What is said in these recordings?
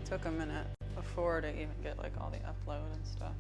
Took a minute before to even get like all the upload and stuff.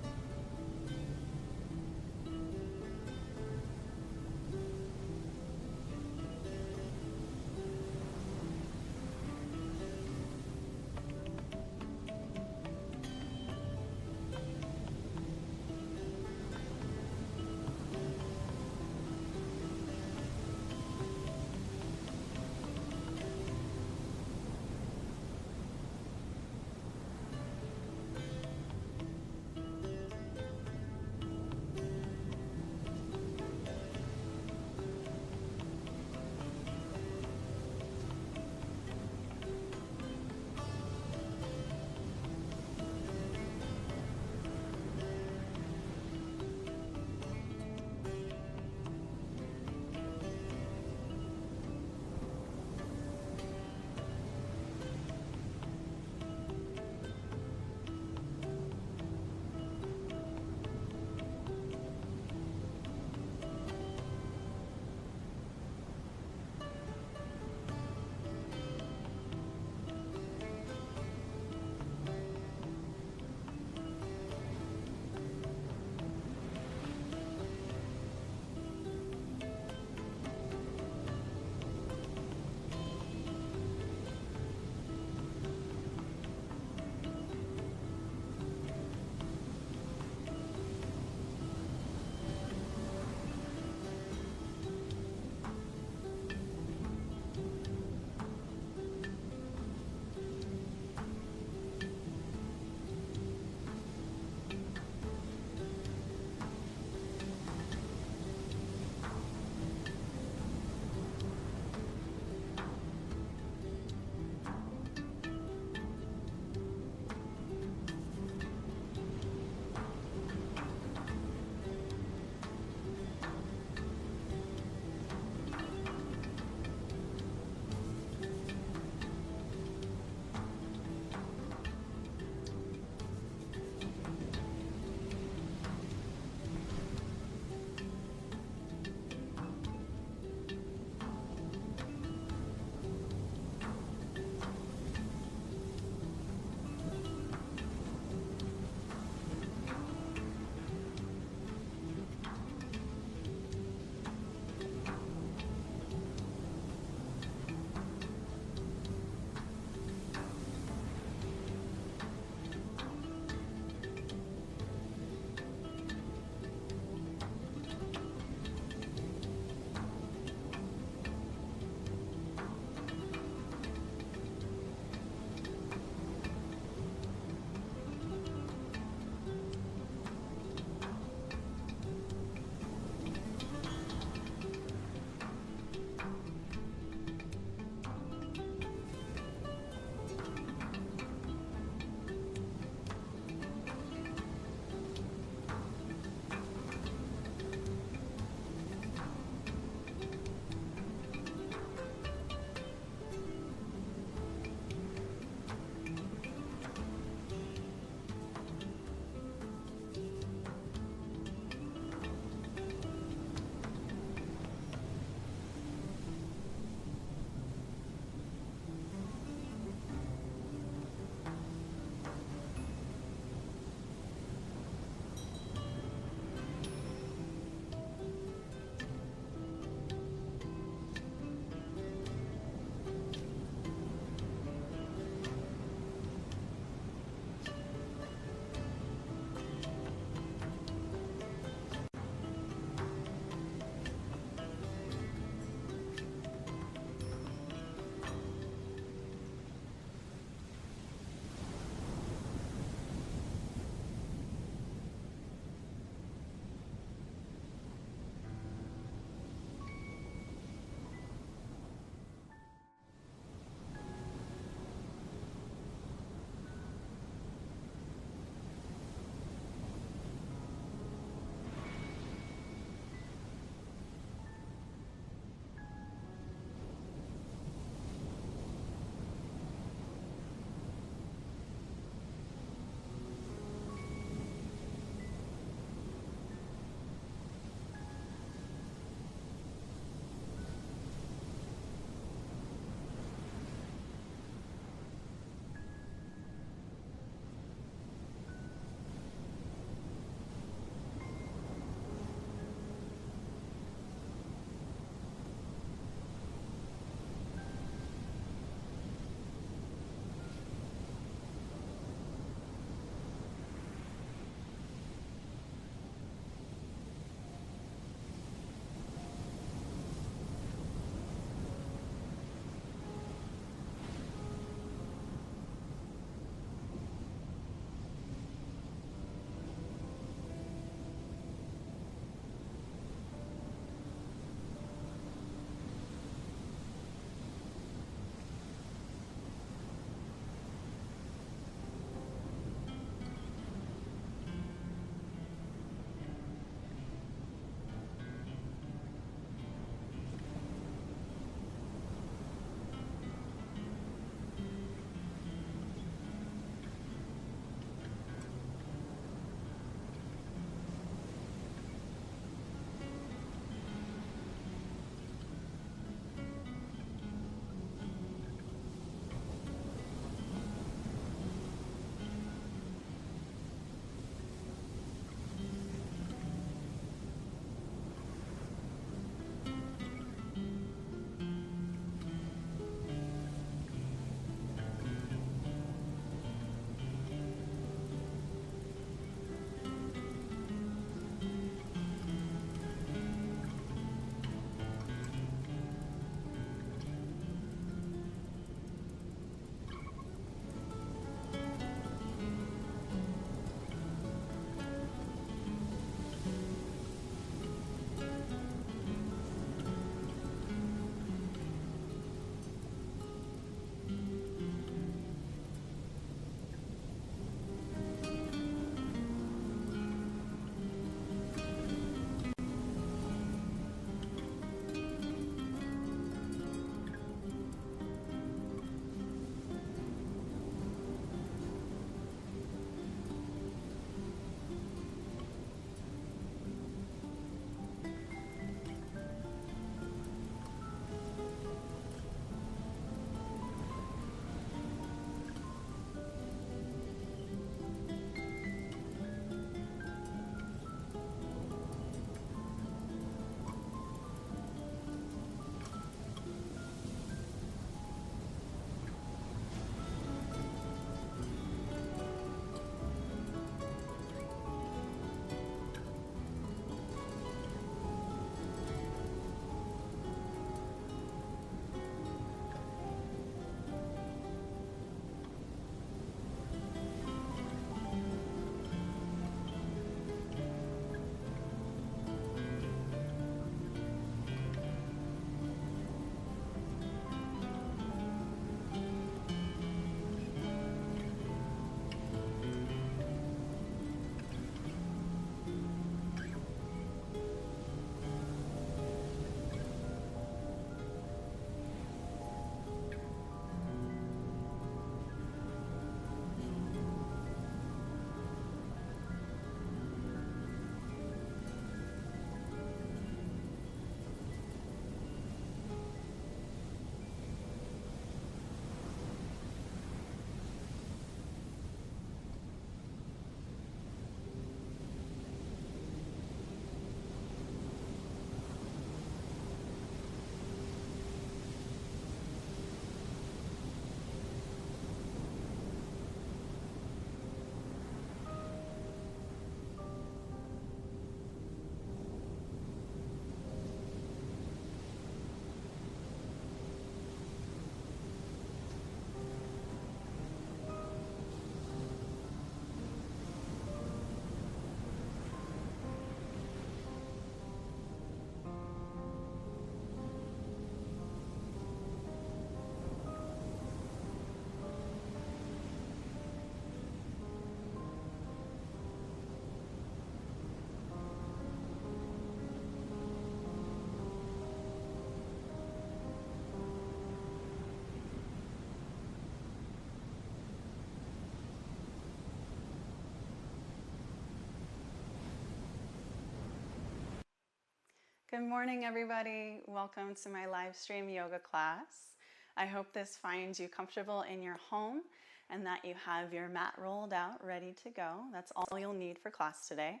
Good morning, everybody. Welcome to my live stream yoga class. I hope this finds you comfortable in your home and that you have your mat rolled out, ready to go. That's all you'll need for class today.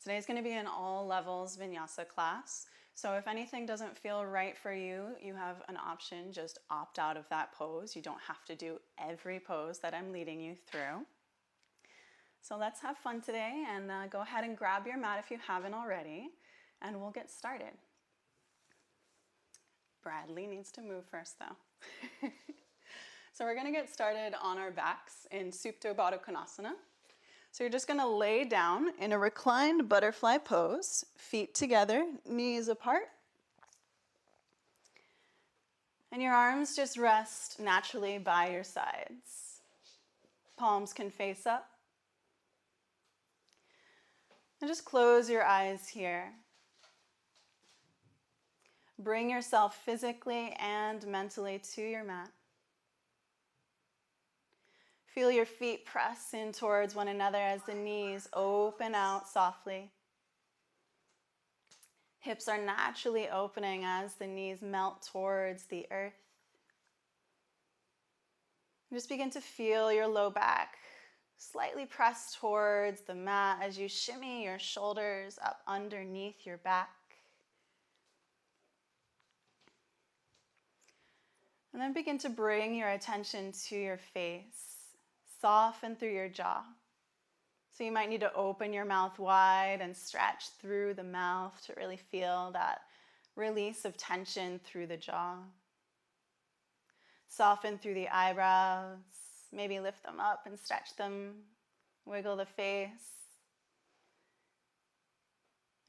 Today's going to be an all levels Vinyasa class. So if anything doesn't feel right for you, you have an option. Just opt out of that pose. You don't have to do every pose that I'm leading you through. So let's have fun today and go ahead and grab your mat if you haven't already. And we'll get started. Bradley needs to move first though. So we're going to get started on our backs in Supta Baddha Konasana. So you're just going to lay down in a reclined butterfly pose, feet together, knees apart. And your arms just rest naturally by your sides. Palms can face up. And just close your eyes here. Bring yourself physically and mentally to your mat. Feel your feet press in towards one another as the knees open out softly. Hips are naturally opening as the knees melt towards the earth. Just begin to feel your low back slightly pressed towards the mat as you shimmy your shoulders up underneath your back. And then begin to bring your attention to your face. Soften through your jaw. So you might need to open your mouth wide and stretch through the mouth to really feel that release of tension through the jaw. Soften through the eyebrows. Maybe lift them up and stretch them. Wiggle the face.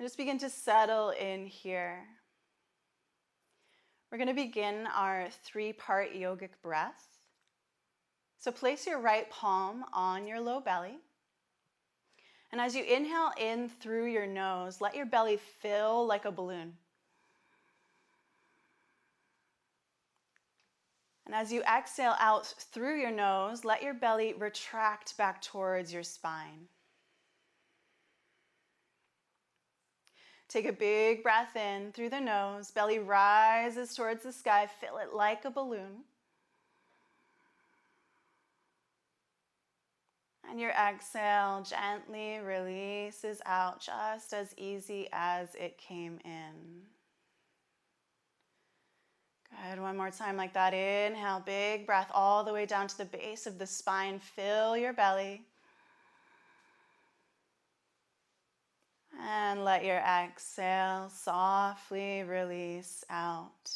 And just begin to settle in here. We're going to begin our 3-part yogic breath. So place your right palm on your low belly. And as you inhale in through your nose, let your belly fill like a balloon. And as you exhale out through your nose, let your belly retract back towards your spine. Take a big breath in through the nose. Belly rises towards the sky. Fill it like a balloon. And your exhale gently releases out just as easy as it came in. Good. One more time like that. Inhale, big breath all the way down to the base of the spine. Fill your belly. And let your exhale softly release out.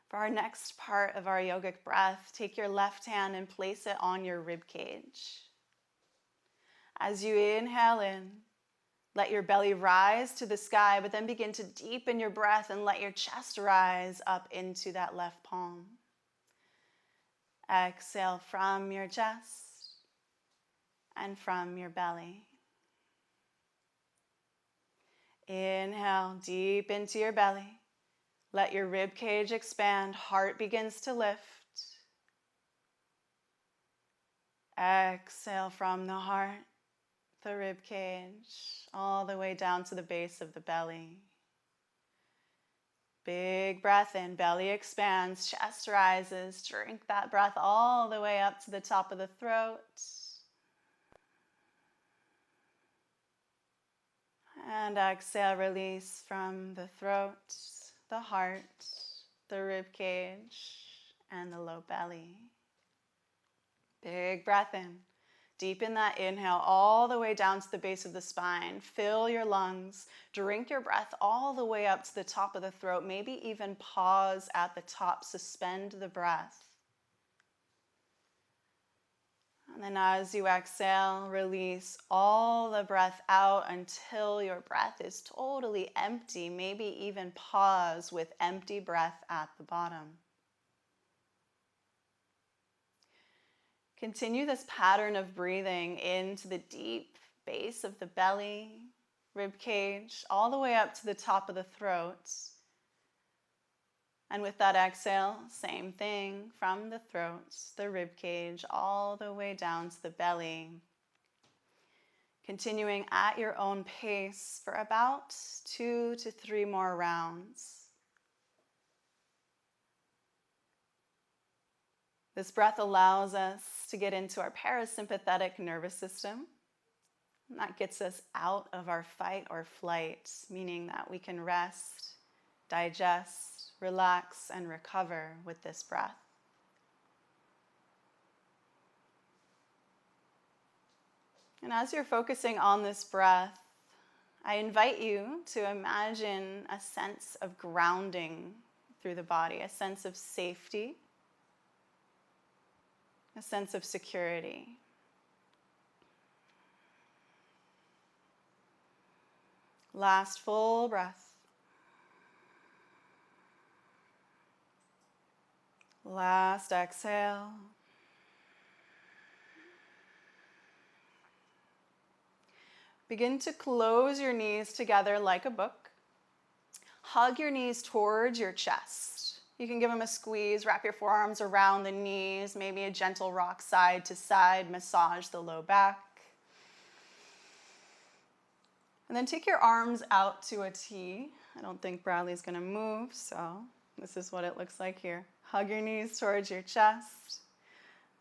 For our next part of our yogic breath, take your left hand and place it on your rib cage. As you inhale in, let your belly rise to the sky, but then begin to deepen your breath and let your chest rise up into that left palm. Exhale from your chest and from your belly. Inhale deep into your belly. Let your rib cage expand. Heart begins to lift. Exhale from the heart, the rib cage, all the way down to the base of the belly. Big breath in, belly expands, chest rises. Drink that breath all the way up to the top of the throat. And exhale, release from the throat, the heart, the rib cage, and the low belly. Big breath in. Deepen that inhale all the way down to the base of the spine. Fill your lungs. Drink your breath all the way up to the top of the throat. Maybe even pause at the top. Suspend the breath. And then as you exhale, release all the breath out until your breath is totally empty. Maybe even pause with empty breath at the bottom. Continue this pattern of breathing into the deep base of the belly, rib cage, all the way up to the top of the throat. And with that exhale, same thing from the throat, the rib cage, all the way down to the belly. Continuing at your own pace for about 2 to 3 more rounds. This breath allows us to get into our parasympathetic nervous system. And that gets us out of our fight or flight, meaning that we can rest, digest, relax, and recover with this breath. And as you're focusing on this breath, I invite you to imagine a sense of grounding through the body, a sense of safety, a sense of security. Last full breath. Last exhale. Begin to close your knees together like a book. Hug your knees towards your chest. You can give them a squeeze, wrap your forearms around the knees, maybe a gentle rock side to side, massage the low back. And then take your arms out to a T. I don't think Bradley's gonna move, so this is what it looks like here. Hug your knees towards your chest.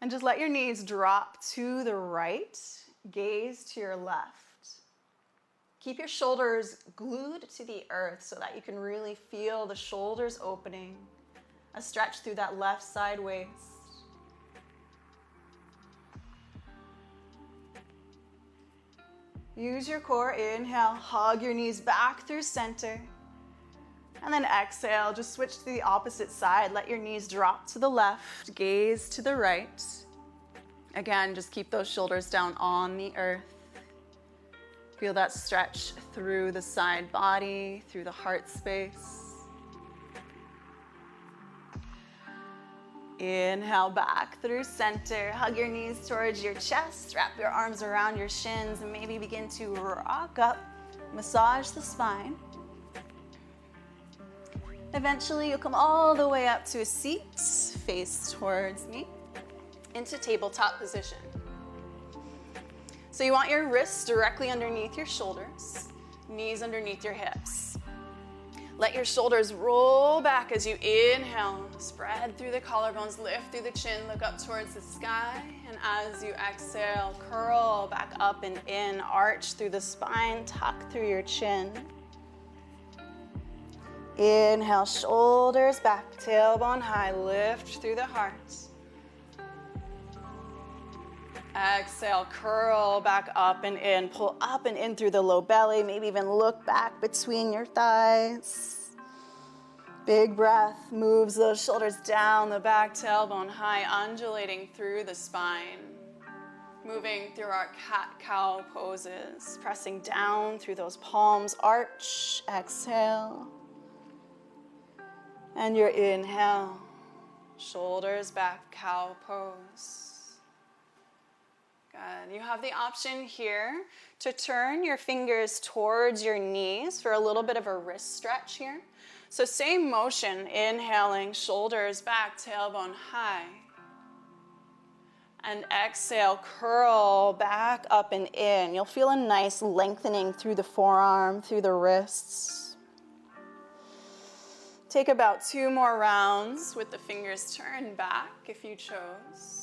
And just let your knees drop to the right, gaze to your left. Keep your shoulders glued to the earth so that you can really feel the shoulders opening, a stretch through that left side waist. Use your core. Inhale, hug your knees back through center. And then exhale, just switch to the opposite side. Let your knees drop to the left, gaze to the right. Again, just keep those shoulders down on the earth. Feel that stretch through the side body, through the heart space. Inhale back through center. Hug your knees towards your chest. Wrap your arms around your shins and maybe begin to rock up. Massage the spine. Eventually, you'll come all the way up to a seat, face towards me, into tabletop position. So you want your wrists directly underneath your shoulders, knees underneath your hips. Let your shoulders roll back as you inhale. Spread through the collarbones, lift through the chin, look up towards the sky. And as you exhale, curl back up and in, arch through the spine, tuck through your chin. Inhale, shoulders back, tailbone high, lift through the heart. Exhale, curl back up and in, pull up and in through the low belly, maybe even look back between your thighs. Big breath moves those shoulders down the back, tailbone high, undulating through the spine. Moving through our cat-cow poses, pressing down through those palms, arch, exhale. And your inhale, shoulders back, cow pose. Good. You have the option here to turn your fingers towards your knees for a little bit of a wrist stretch here. So same motion, inhaling, shoulders back, tailbone high. And exhale, curl back up and in. You'll feel a nice lengthening through the forearm, through the wrists. Take about 2 more rounds with the fingers turned back if you chose.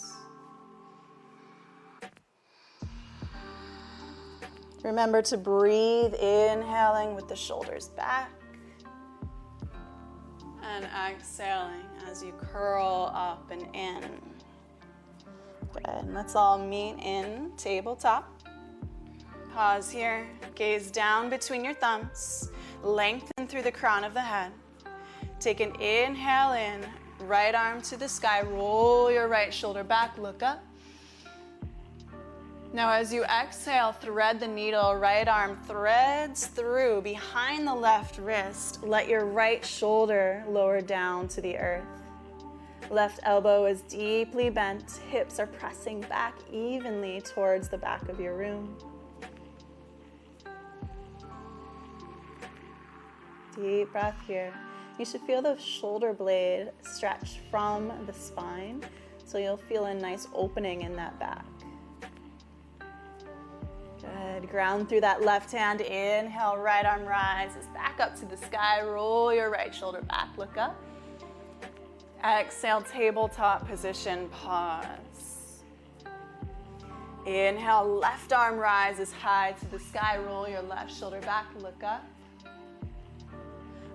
Remember to breathe, inhaling with the shoulders back. And exhaling as you curl up and in. Good, and let's all meet in tabletop. Pause here, gaze down between your thumbs, lengthen through the crown of the head. Take an inhale in, right arm to the sky, roll your right shoulder back, look up. Now as you exhale, thread the needle, right arm threads through behind the left wrist. Let your right shoulder lower down to the earth. Left elbow is deeply bent, hips are pressing back evenly towards the back of your room. Deep breath here. You should feel the shoulder blade stretch from the spine, so you'll feel a nice opening in that back. Good. Ground through that left hand. Inhale, right arm rises back up to the sky. Roll your right shoulder back, look up. Exhale, tabletop position, pause. Inhale, left arm rises high to the sky. Roll your left shoulder back, look up.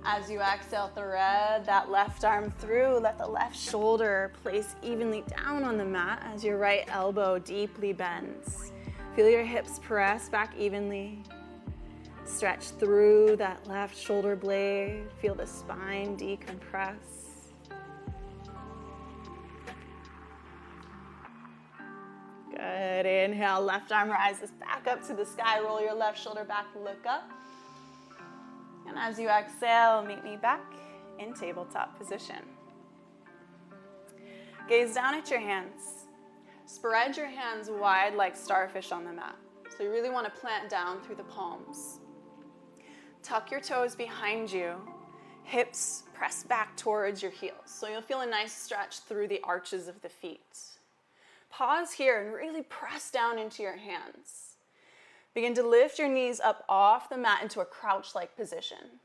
As you exhale, thread that left arm through. Let the left shoulder place evenly down on the mat as your right elbow deeply bends. Feel your hips press back evenly. Stretch through that left shoulder blade. Feel the spine decompress. Good. Inhale, left arm rises back up to the sky. Roll your left shoulder back, look up. And as you exhale, meet me back in tabletop position. Gaze down at your hands. Spread your hands wide like starfish on the mat. So you really want to plant down through the palms. Tuck your toes behind you. Hips press back towards your heels. So you'll feel a nice stretch through the arches of the feet. Pause here and really press down into your hands. Begin to lift your knees up off the mat into a crouch-like position.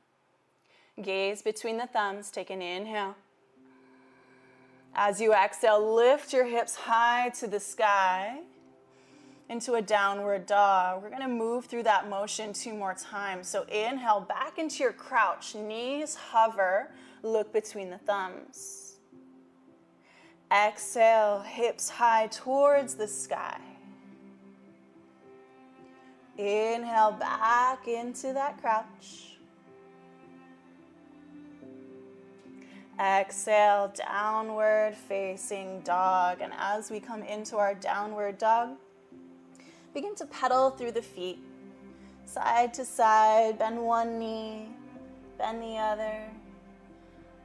Gaze between the thumbs. Take an inhale. As you exhale, lift your hips high to the sky into a downward dog. We're going to move through that motion 2 more times. So inhale, back into your crouch. Knees hover. Look between the thumbs. Exhale, hips high towards the sky. Inhale back into that crouch. Exhale, downward facing dog. And as we come into our downward dog, begin to pedal through the feet, side to side. Bend one knee, bend the other.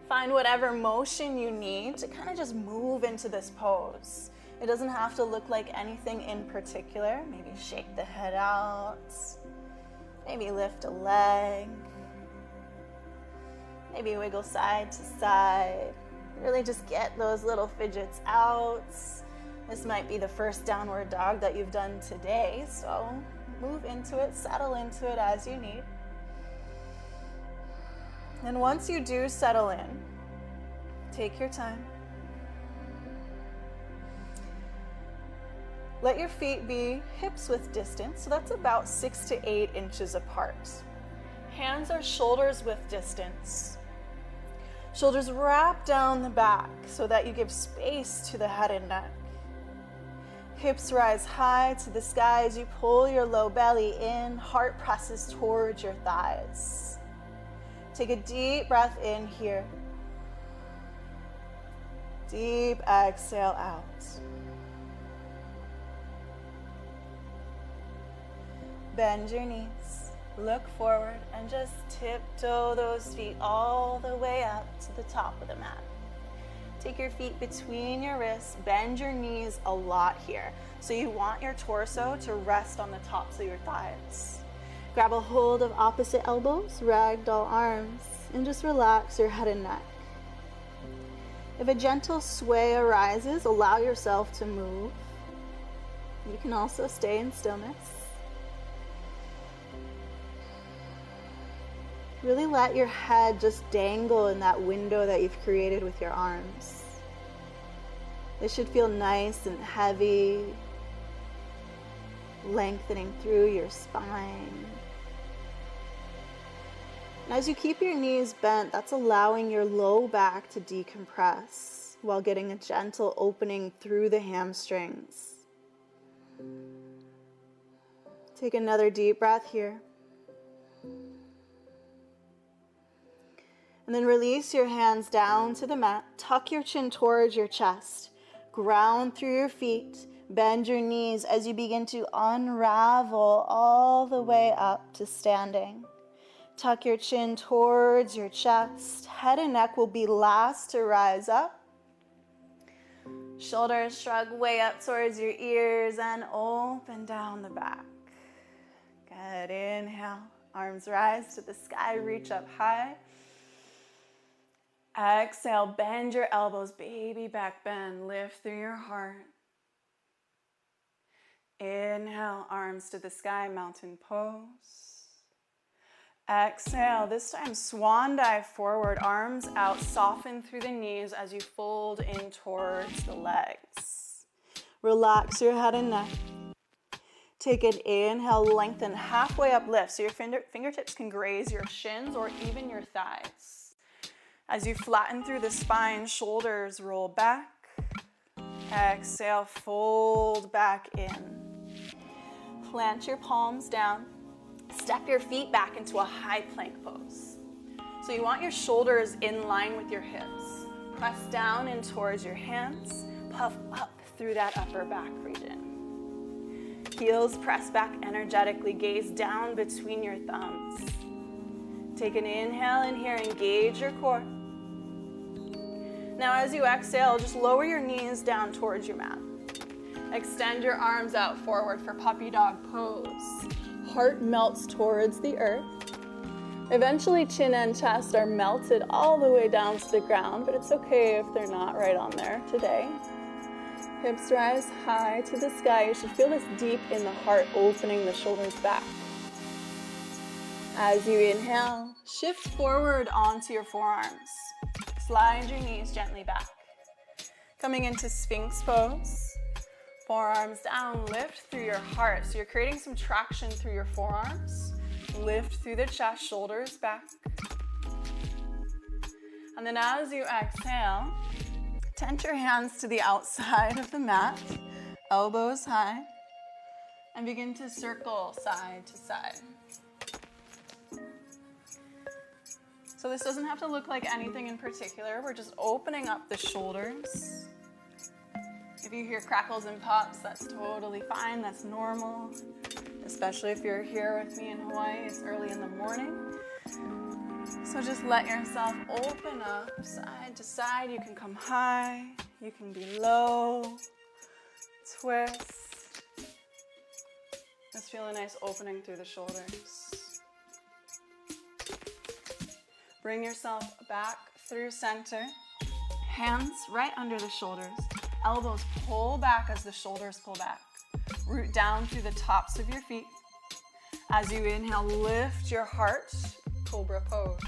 Find whatever motion you need to kind of just move into this pose. It doesn't have to look like anything in particular. Maybe shake the head out. Maybe lift a leg. Maybe wiggle side to side. Really just get those little fidgets out. This might be the first downward dog that you've done today, so move into it, settle into it as you need. And once you do settle in, take your time. Let your feet be hips width distance, so that's about 6 to 8 inches apart. Hands are shoulders width distance. Shoulders wrap down the back so that you give space to the head and neck. Hips rise high to the sky as you pull your low belly in. Heart presses towards your thighs. Take a deep breath in here. Deep exhale out. Bend your knees, look forward, and just tiptoe those feet all the way up to the top of the mat. Take your feet between your wrists, bend your knees a lot here. So you want your torso to rest on the tops of your thighs. Grab a hold of opposite elbows, ragdoll arms, and just relax your head and neck. If a gentle sway arises, allow yourself to move. You can also stay in stillness. Really let your head just dangle in that window that you've created with your arms. This should feel nice and heavy, lengthening through your spine. And as you keep your knees bent, that's allowing your low back to decompress while getting a gentle opening through the hamstrings. Take another deep breath here. And then release your hands down to the mat. Tuck your chin towards your chest. Ground through your feet. Bend your knees as you begin to unravel all the way up to standing. Tuck your chin towards your chest. Head and neck will be last to rise up. Shoulders shrug way up towards your ears and open down the back. Good. Inhale. Arms rise to the sky. Reach up high. Exhale, bend your elbows, baby back bend, lift through your heart. Inhale, arms to the sky, mountain pose. Exhale, this time swan dive forward, arms out, soften through the knees as you fold in towards the legs. Relax your head and neck. Take an inhale, lengthen, halfway up lift, so your fingertips can graze your shins or even your thighs. As you flatten through the spine, shoulders roll back. Exhale, fold back in. Plant your palms down. Step your feet back into a high plank pose. So you want your shoulders in line with your hips. Press down in towards your hands. Puff up through that upper back region. Heels press back energetically. Gaze down between your thumbs. Take an inhale in here. Engage your core. Now as you exhale, just lower your knees down towards your mat. Extend your arms out forward for puppy dog pose. Heart melts towards the earth. Eventually chin and chest are melted all the way down to the ground, but it's okay if they're not right on there today. Hips rise high to the sky. You should feel this deep in the heart, opening the shoulders back. As you inhale, shift forward onto your forearms. Slide your knees gently back. Coming into Sphinx pose. Forearms down, lift through your heart. So you're creating some traction through your forearms. Lift through the chest, shoulders back. And then as you exhale, tent your hands to the outside of the mat, elbows high, and begin to circle side to side. So this doesn't have to look like anything in particular. We're just opening up the shoulders. If you hear crackles and pops, that's totally fine. That's normal, especially if you're here with me in Hawaii. It's early in the morning. So just let yourself open up side to side. You can come high, you can be low, twist. Just feel a nice opening through the shoulders. Bring yourself back through center. Hands right under the shoulders. Elbows pull back as the shoulders pull back. Root down through the tops of your feet. As you inhale, lift your heart, cobra pose.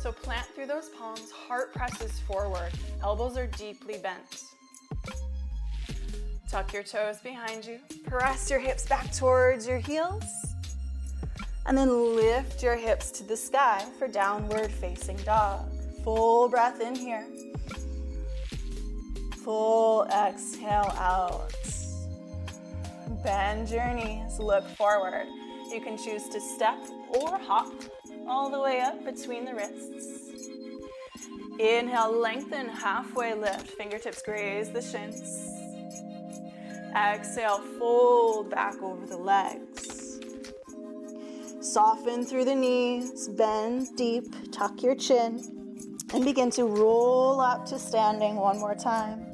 So plant through those palms, heart presses forward, elbows are deeply bent. Tuck your toes behind you, press your hips back towards your heels, and then lift your hips to the sky for downward facing dog. Full breath in here. Full exhale out. Bend your knees, look forward. You can choose to step or hop all the way up between the wrists. Inhale, lengthen, halfway lift. Fingertips graze the shins. Exhale, fold back over the legs. Soften through the knees, bend deep, tuck your chin, and begin to roll up to standing one more time.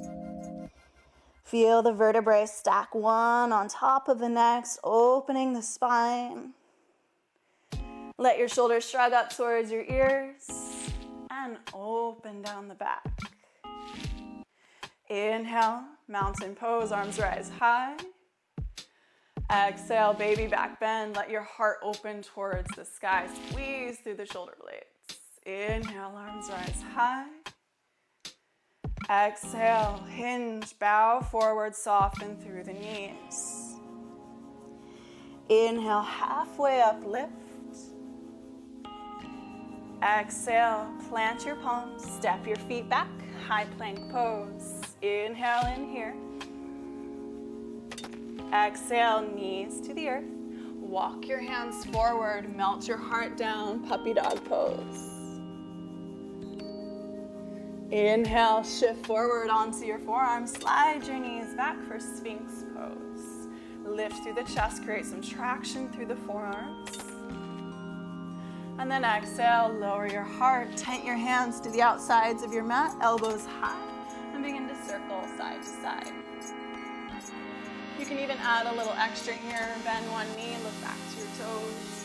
Feel the vertebrae stack one on top of the next, opening the spine. Let your shoulders shrug up towards your ears and open down the back. Inhale, mountain pose, arms rise high. Exhale, baby back bend. Let your heart open towards the sky. Squeeze through the shoulder blades. Inhale, arms rise high. Exhale, hinge, bow forward, soften through the knees. Inhale, halfway up, lift. Exhale, plant your palms, step your feet back, high plank pose. Inhale in here. Exhale, knees to the earth. Walk your hands forward, melt your heart down, puppy dog pose. Inhale, shift forward onto your forearms, slide your knees back for Sphinx pose. Lift through the chest, create some traction through the forearms. And then exhale, lower your heart, tent your hands to the outsides of your mat, elbows high, and begin to circle side to side. You can even add a little extra here, bend one knee, look back to your toes.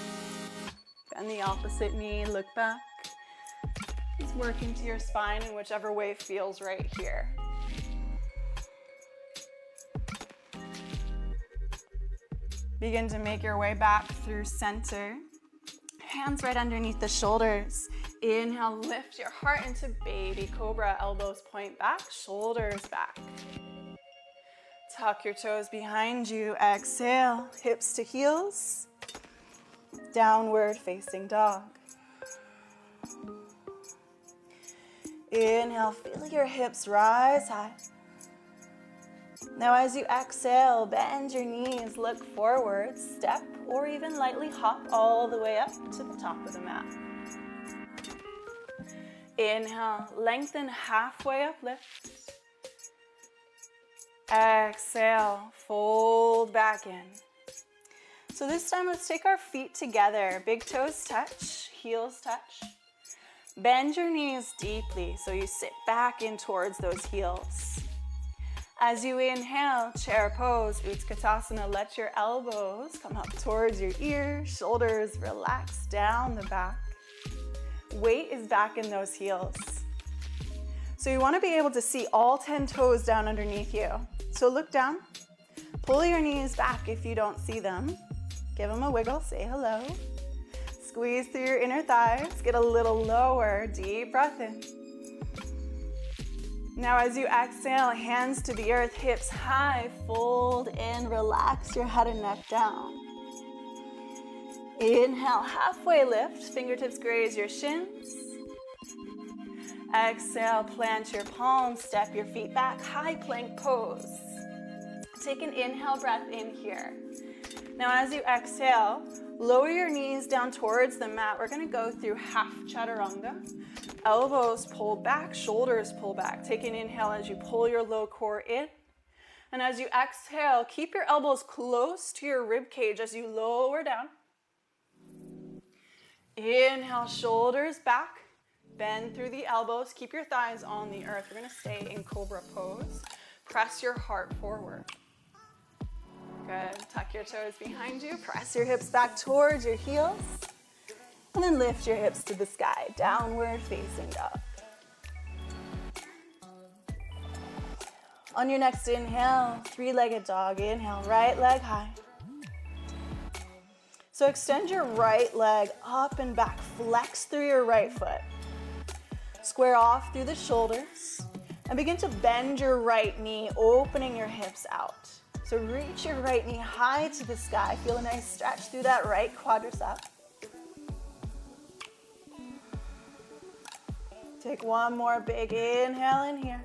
Bend the opposite knee, look back. Just work into your spine in whichever way feels right here. Begin to make your way back through center. Hands right underneath the shoulders. Inhale, lift your heart into baby cobra. Elbows point back, shoulders back. Tuck your toes behind you. Exhale, hips to heels. Downward facing dog. Inhale, feel your hips rise high. Now as you exhale, bend your knees, look forward, step, or even lightly hop all the way up to the top of the mat. Inhale, lengthen halfway up, lift. Exhale, fold back in. So this time, let's take our feet together. Big toes touch, heels touch. Bend your knees deeply so you sit back in towards those heels. As you inhale, chair pose, Utkatasana, let your elbows come up towards your ears, shoulders relax down the back. Weight is back in those heels. So you want to be able to see all 10 toes down underneath you. So look down, pull your knees back if you don't see them. Give them a wiggle, say hello. Squeeze through your inner thighs, get a little lower, deep breath in. Now as you exhale, hands to the earth, hips high, fold in, relax your head and neck down. Inhale, halfway lift, fingertips graze your shins. Exhale, plant your palms, step your feet back, high plank pose. Take an inhale breath in here. Now as you exhale, lower your knees down towards the mat. We're gonna go through half chaturanga. Elbows pull back, shoulders pull back. Take an inhale as you pull your low core in. And as you exhale, keep your elbows close to your rib cage as you lower down. Inhale, shoulders back. Bend through the elbows. Keep your thighs on the earth. We're gonna stay in cobra pose. Press your heart forward. Good. Tuck your toes behind you. Press your hips back towards your heels. And then lift your hips to the sky. Downward facing dog. On your next inhale, three-legged dog. Inhale, right leg high. So extend your right leg up and back. Flex through your right foot. Square off through the shoulders. And begin to bend your right knee, opening your hips out. So reach your right knee high to the sky. Feel a nice stretch through that right quadricep. Take one more big inhale in here.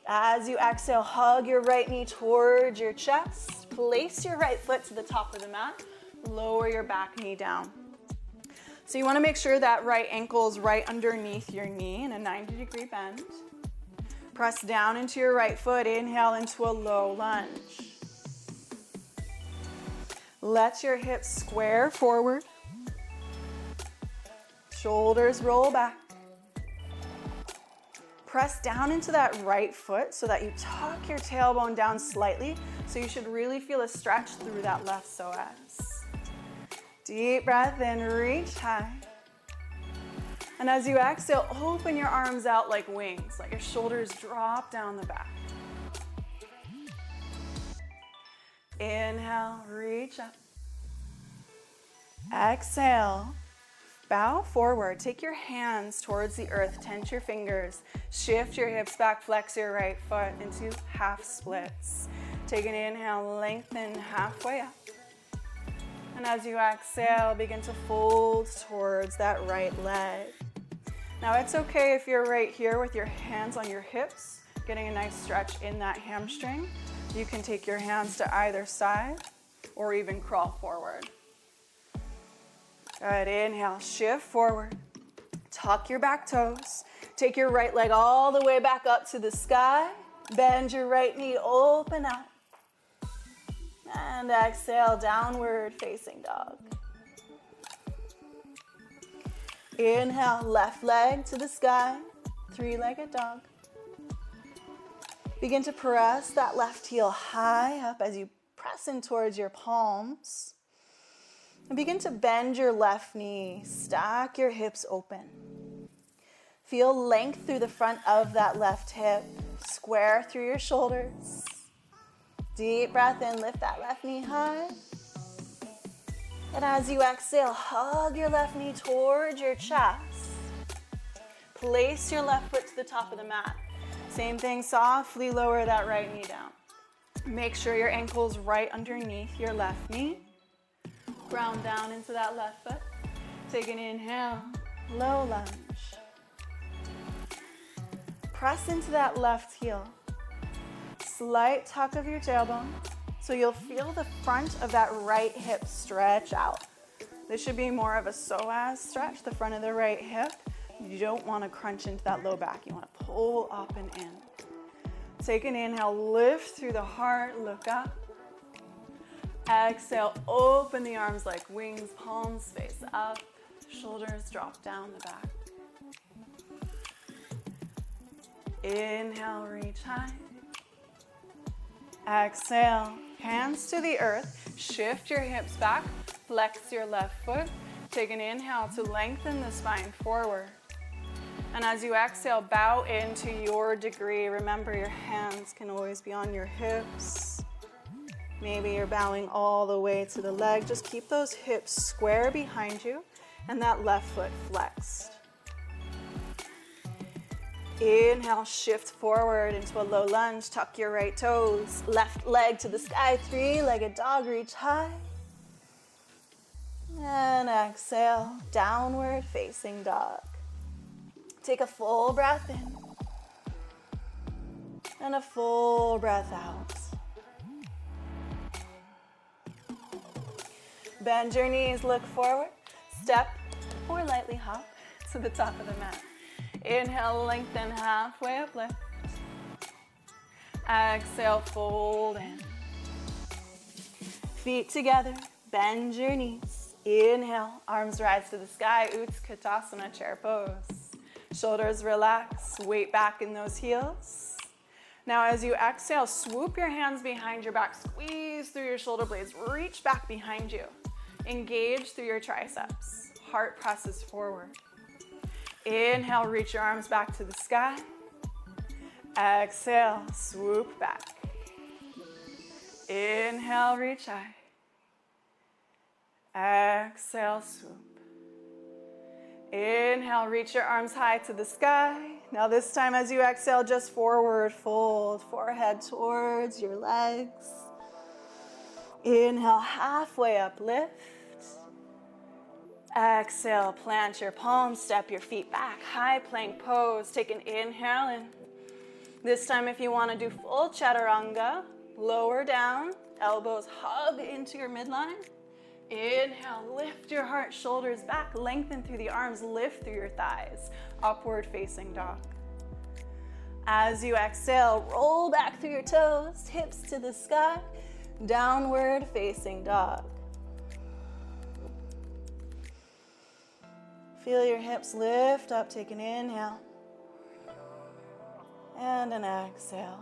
As you exhale, hug your right knee towards your chest. Place your right foot to the top of the mat. Lower your back knee down. So you want to make sure that right ankle is right underneath your knee in a 90-degree bend. Press down into your right foot. Inhale into a low lunge. Let your hips square forward. Shoulders roll back. Press down into that right foot so that you tuck your tailbone down slightly. So you should really feel a stretch through that left psoas. Deep breath in, reach high. And as you exhale, open your arms out like wings. Let your shoulders drop down the back. Inhale, reach up. Exhale, bow forward. Take your hands towards the earth. Tense your fingers. Shift your hips back. Flex your right foot into half splits. Take an inhale, lengthen halfway up. And as you exhale, begin to fold towards that right leg. Now it's okay if you're right here with your hands on your hips, getting a nice stretch in that hamstring. You can take your hands to either side or even crawl forward. Good, inhale, shift forward. Tuck your back toes. Take your right leg all the way back up to the sky. Bend your right knee, open up. And exhale, downward facing dog. Inhale, left leg to the sky, three-legged dog. Begin to press that left heel high up as you press in towards your palms. And begin to bend your left knee, stack your hips open. Feel length through the front of that left hip, square through your shoulders. Deep breath in, lift that left knee high. And as you exhale, hug your left knee towards your chest. Place your left foot to the top of the mat. Same thing, softly lower that right knee down. Make sure your ankle's right underneath your left knee. Ground down into that left foot. Take an inhale, low lunge. Press into that left heel. Slight tuck of your tailbone, so you'll feel the front of that right hip stretch out. This should be more of a psoas stretch, the front of the right hip. You don't want to crunch into that low back. You want to pull up and in. Take an inhale, lift through the heart, look up. Exhale, open the arms like wings, palms face up, shoulders drop down the back. Inhale, reach high. Exhale, hands to the earth. Shift your hips back, flex your left foot. Take an inhale to lengthen the spine forward. And as you exhale, bow into your degree. Remember, your hands can always be on your hips. Maybe you're bowing all the way to the leg. Just keep those hips square behind you and that left foot flexed. Inhale, shift forward into a low lunge. Tuck your right toes. Left leg to the sky. Three-legged dog, reach high. And exhale, downward facing dog. Take a full breath in. And a full breath out. Bend your knees, look forward. Step or lightly hop to the top of the mat. Inhale, lengthen halfway up, lift. Exhale, fold in. Feet together, bend your knees. Inhale, arms rise to the sky, Utkatasana, chair pose. Shoulders relax, weight back in those heels. Now as you exhale, swoop your hands behind your back, squeeze through your shoulder blades, reach back behind you. Engage through your triceps, heart presses forward. Inhale, reach your arms back to the sky. Exhale, swoop back. Inhale, reach high. Exhale, swoop. Inhale, reach your arms high to the sky. Now this time as you exhale, just forward fold, forehead towards your legs. Inhale, halfway up, lift. Exhale, plant your palms, step your feet back, high plank pose. Take an inhale in. This time if you want to do full chaturanga, lower down, elbows hug into your midline. Inhale, lift your heart, shoulders back, lengthen through the arms, lift through your thighs, upward facing dog. As you exhale, roll back through your toes, hips to the sky, downward facing dog. Feel your hips lift up, take an inhale, and an exhale.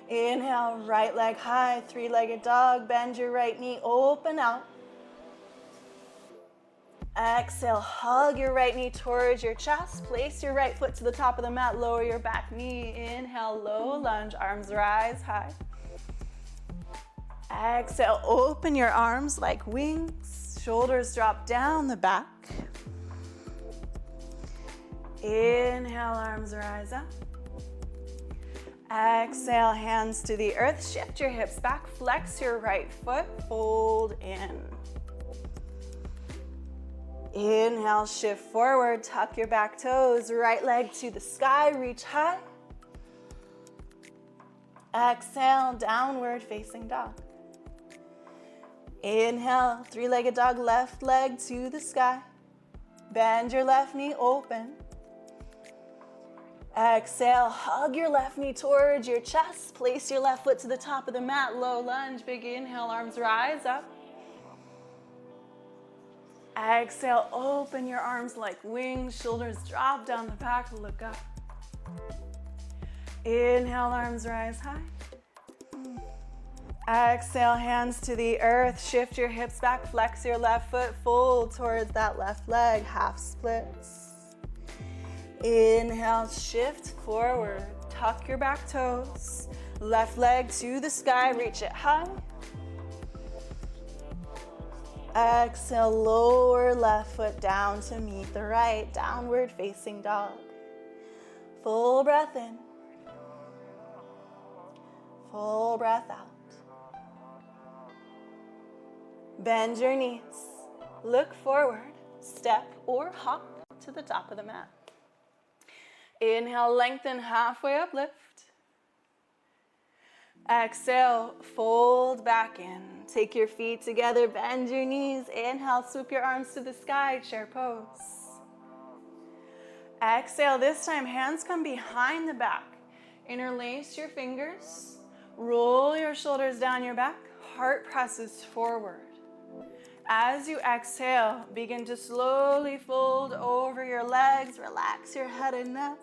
Inhale, right leg high, three-legged dog. Bend your right knee, open out. Exhale, hug your right knee towards your chest. Place your right foot to the top of the mat. Lower your back knee. Inhale, low lunge, arms rise high. Exhale, open your arms like wings. Shoulders drop down the back. Inhale, arms rise up. Exhale, hands to the earth. Shift your hips back. Flex your right foot. Fold in. Inhale, shift forward. Tuck your back toes. Right leg to the sky. Reach high. Exhale, downward facing dog. Inhale, three-legged dog. Left leg to the sky. Bend your left knee, open. Exhale, hug your left knee towards your chest. Place your left foot to the top of the mat. Low lunge, big inhale, arms rise up. Exhale, open your arms like wings. Shoulders drop down the back, look up. Inhale, arms rise high. Exhale, hands to the earth. Shift your hips back, flex your left foot, fold towards that left leg, half splits. Inhale, shift forward, tuck your back toes. Left leg to the sky, reach it high. Exhale, lower left foot down to meet the right, downward facing dog. Full breath in. Full breath out. Bend your knees. Look forward, step or hop to the top of the mat. Inhale, lengthen halfway up, lift. Exhale, fold back in. Take your feet together, bend your knees. Inhale, swoop your arms to the sky, chair pose. Exhale, this time hands come behind the back. Interlace your fingers. Roll your shoulders down your back. Heart presses forward. As you exhale, begin to slowly fold over your legs. Relax your head and neck.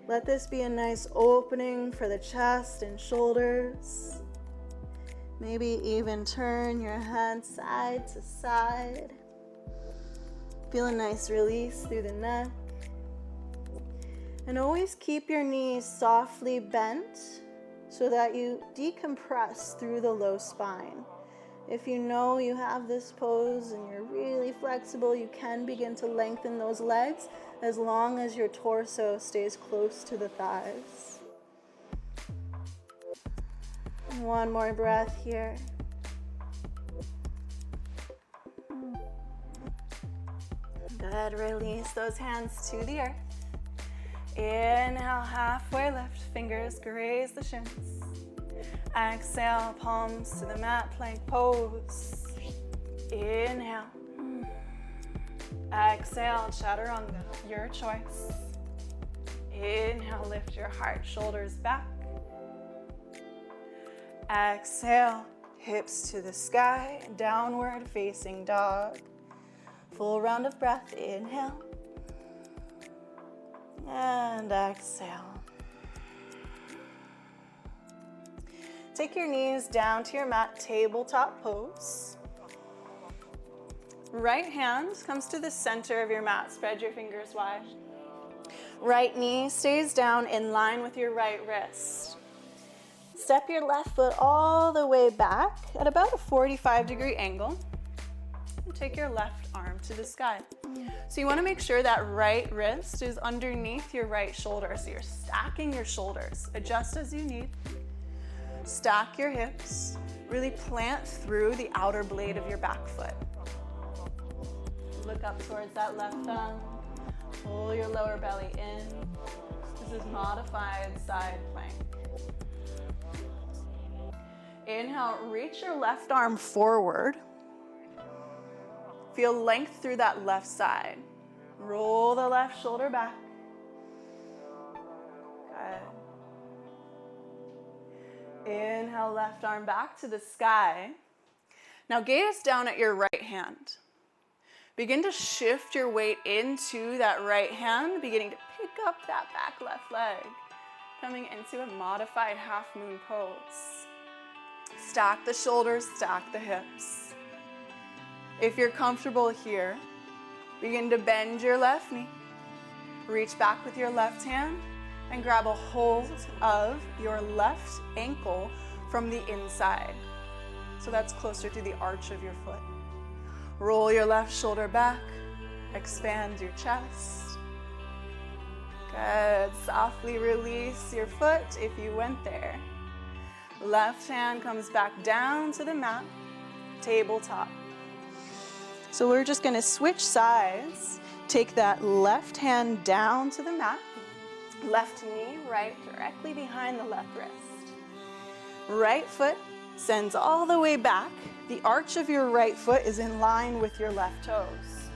Let this be a nice opening for the chest and shoulders. Maybe even turn your head side to side. Feel a nice release through the neck. And always keep your knees softly bent so that you decompress through the low spine. If you know you have this pose and you're really flexible, you can begin to lengthen those legs as long as your torso stays close to the thighs. One more breath here. Good, release those hands to the earth. Inhale, halfway lift, fingers graze the shins. Exhale, palms to the mat, plank pose. Inhale. Exhale, chaturanga, your choice. Inhale, lift your heart, shoulders back. Exhale, hips to the sky, downward facing dog. Full round of breath, inhale. And exhale. Take your knees down to your mat, tabletop pose. Right hand comes to the center of your mat. Spread your fingers wide. Right knee stays down in line with your right wrist. Step your left foot all the way back at about a 45-degree angle. And take your left arm to the sky. So you want to make sure that right wrist is underneath your right shoulder. So you're stacking your shoulders. Adjust as you need. Stack your hips. Really plant through the outer blade of your back foot. Look up towards that left thumb. Pull your lower belly in. This is modified side plank. Inhale, reach your left arm forward. Feel length through that left side. Roll the left shoulder back. Good. Inhale, left arm back to the sky. Now gaze down at your right hand. Begin to shift your weight into that right hand, beginning to pick up that back left leg. Coming into a modified half moon pose. Stack the shoulders, stack the hips. If you're comfortable here, begin to bend your left knee. Reach back with your left hand and grab a hold of your left ankle from the inside. So that's closer to the arch of your foot. Roll your left shoulder back. Expand your chest. Good. Softly release your foot if you went there. Left hand comes back down to the mat. Tabletop. So we're just going to switch sides. Take that left hand down to the mat. Left knee right directly behind the left wrist. Right foot sends all the way back. The arch of your right foot is in line with your left toes.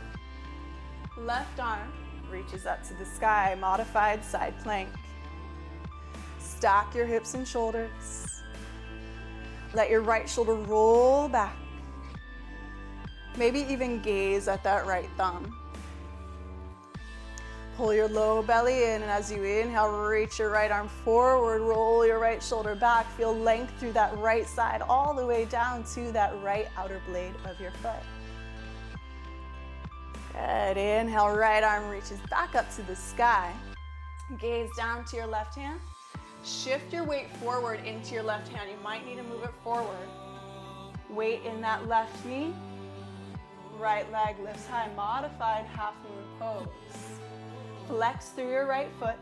Left arm reaches up to the sky, modified side plank. Stack your hips and shoulders. Let your right shoulder roll back. Maybe even gaze at that right thumb. Pull your low belly in, and as you inhale, reach your right arm forward, roll your right shoulder back. Feel length through that right side all the way down to that right outer blade of your foot. Good. Inhale, right arm reaches back up to the sky. Gaze down to your left hand. Shift your weight forward into your left hand. You might need to move it forward. Weight in that left knee. Right leg lifts high. Modified half moon pose. Flex through your right foot.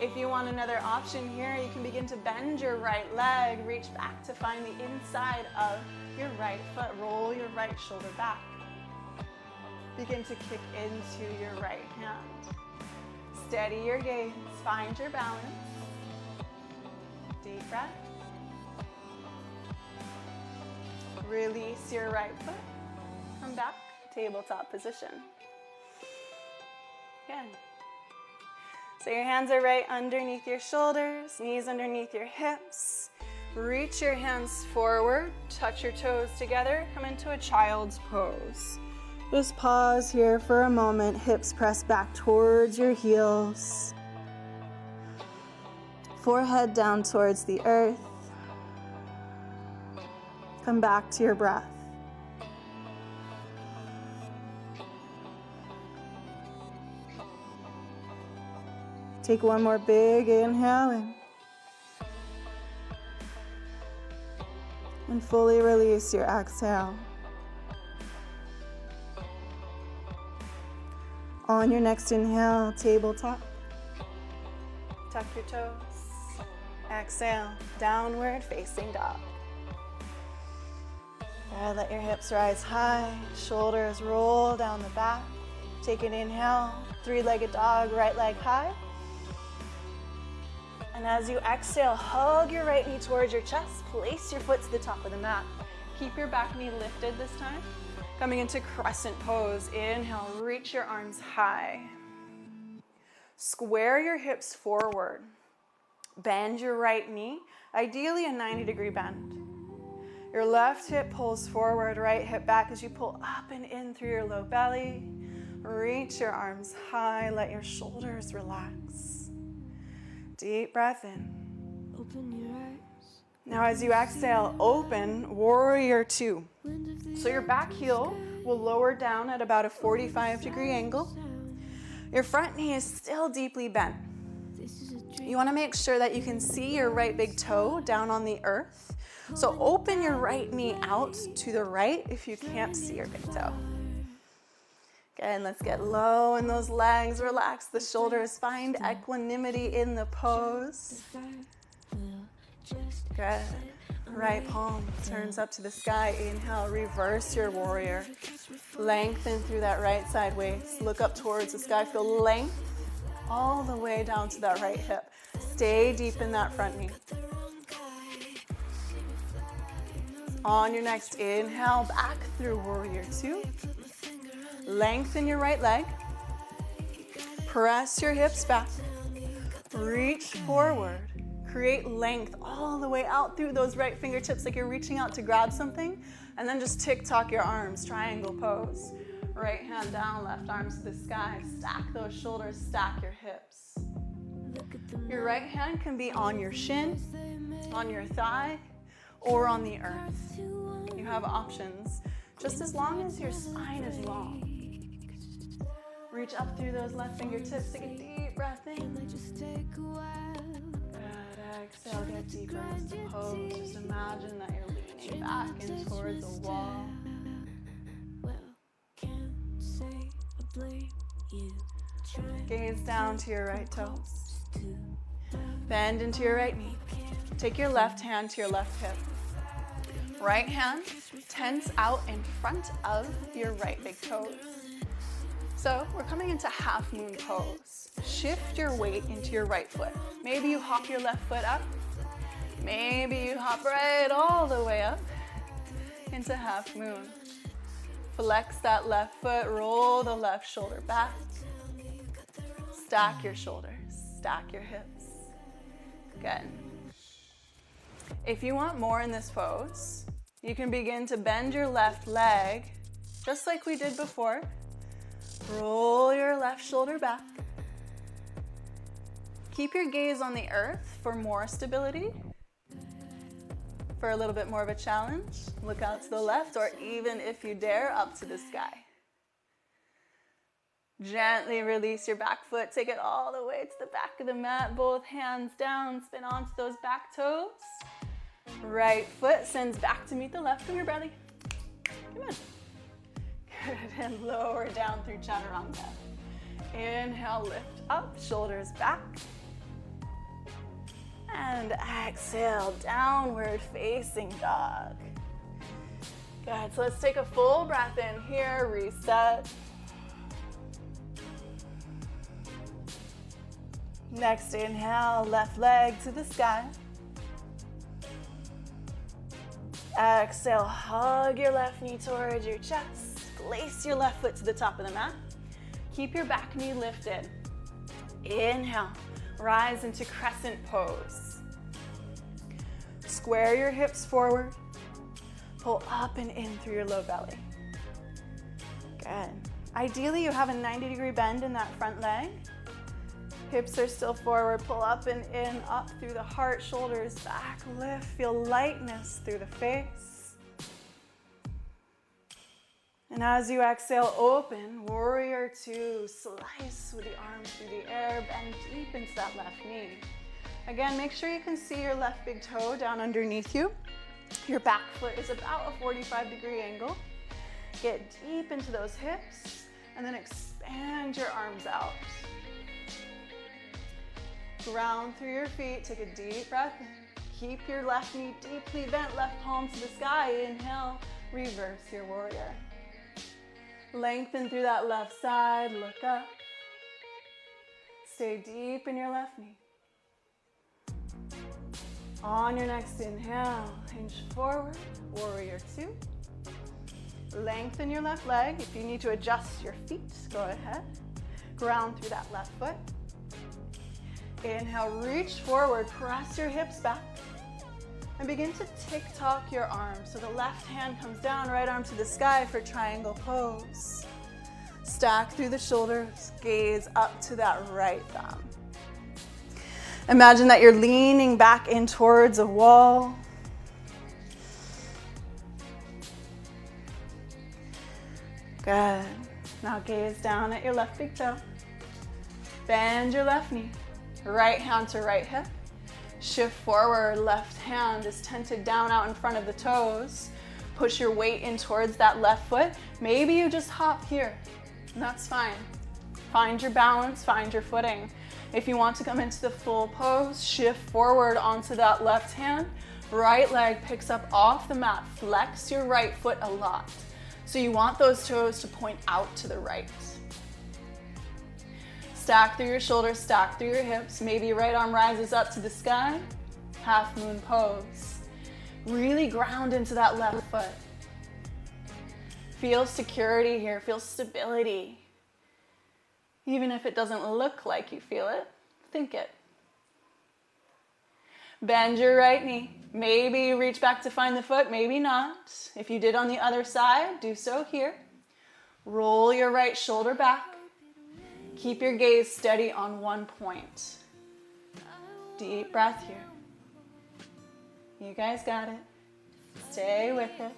If you want another option here, you can begin to bend your right leg. Reach back to find the inside of your right foot. Roll your right shoulder back. Begin to kick into your right hand. Steady your gaze. Find your balance. Deep breath. Release your right foot. Come back. Tabletop position. Again. So your hands are right underneath your shoulders, knees underneath your hips. Reach your hands forward, touch your toes together, come into a child's pose. Just pause here for a moment, hips press back towards your heels. Forehead down towards the earth. Come back to your breath. Take one more big inhale in. And fully release your exhale. On your next inhale, tabletop. Tuck your toes. Exhale, downward facing dog. Let your hips rise high, shoulders roll down the back. Take an inhale, three-legged dog, right leg high. And as you exhale, hug your right knee towards your chest. Place your foot to the top of the mat. Keep your back knee lifted this time. Coming into crescent pose. Inhale, reach your arms high. Square your hips forward. Bend your right knee, ideally a 90-degree bend. Your left hip pulls forward, right hip back as you pull up and in through your low belly. Reach your arms high, let your shoulders relax. Deep breath in. Open your eyes. Now as you exhale, open warrior two. So your back heel will lower down at about a 45-degree angle. Your front knee is still deeply bent. You want to make sure that you can see your right big toe down on the earth. So open your right knee out to the right if you can't see your big toe. Again, let's get low in those legs. Relax the shoulders. Find equanimity in the pose. Good. Right palm turns up to the sky. Inhale, reverse your warrior. Lengthen through that right side waist. Look up towards the sky. Feel length all the way down to that right hip. Stay deep in that front knee. On your next inhale, back through warrior two. Lengthen your right leg. Press your hips back. Reach forward. Create length all the way out through those right fingertips like you're reaching out to grab something. And then just tick-tock your arms, triangle pose. Right hand down, left arms to the sky. Stack those shoulders, stack your hips. Your right hand can be on your shin, on your thigh, or on the earth. You have options, just as long as your spine is long. Reach up through those left fingertips, take a deep breath in. Good, exhale, get deeper into the pose. Just imagine that you're leaning back in towards a wall. Gaze down to your right toes. Bend into your right knee. Take your left hand to your left hip. Right hand tense out in front of your right big toes. So we're coming into half moon pose. Shift your weight into your right foot. Maybe you hop your left foot up. Maybe you hop right all the way up into half moon. Flex that left foot, roll the left shoulder back. Stack your shoulders, stack your hips. Good. If you want more in this pose, you can begin to bend your left leg, just like we did before. Roll your left shoulder back. Keep your gaze on the earth for more stability. For a little bit more of a challenge, look out to the left, or even if you dare, up to the sky. Gently release your back foot. Take it all the way to the back of the mat. Both hands down. Spin onto those back toes. Right foot sends back to meet the left from your belly. Come on. Good. And lower down through chaturanga. Inhale, lift up, shoulders back. And exhale, downward facing dog. Good. So let's take a full breath in here. Reset. Next inhale, left leg to the sky. Exhale, hug your left knee towards your chest. Place your left foot to the top of the mat. Keep your back knee lifted. Inhale, rise into crescent pose. Square your hips forward. Pull up and in through your low belly. Good. Ideally, you have a 90-degree bend in that front leg. Hips are still forward. Pull up and in, up through the heart, shoulders back, lift. Feel lightness through the face. And as you exhale, open, warrior two. Slice with the arms through the air. Bend deep into that left knee. Again, make sure you can see your left big toe down underneath you. Your back foot is about a 45-degree angle. Get deep into those hips and then expand your arms out. Ground through your feet. Take a deep breath in. Keep your left knee deeply bent, left palm to the sky. Inhale, reverse your warrior. Lengthen through that left side, look up. Stay deep in your left knee. On your next inhale, hinge forward, warrior two. Lengthen your left leg. If you need to adjust your feet, go ahead. Ground through that left foot. Inhale, reach forward, press your hips back. And begin to tick-tock your arms. So the left hand comes down, right arm to the sky for triangle pose. Stack through the shoulders, gaze up to that right thumb. Imagine that you're leaning back in towards a wall. Good. Now gaze down at your left big toe. Bend your left knee. Right hand to right hip. Shift forward, left hand is tented down out in front of the toes. Push your weight in towards that left foot. Maybe you just hop here, and that's fine. Find your balance, find your footing. If you want to come into the full pose, shift forward onto that left hand. Right leg picks up off the mat. Flex your right foot a lot. So you want those toes to point out to the right. Stack through your shoulders, stack through your hips. Maybe right arm rises up to the sky. Half moon pose. Really ground into that left foot. Feel security here, feel stability. Even if it doesn't look like you feel it, think it. Bend your right knee. Maybe you reach back to find the foot, maybe not. If you did on the other side, do so here. Roll your right shoulder back. Keep your gaze steady on one point. Deep breath here. You guys got it. Stay with it.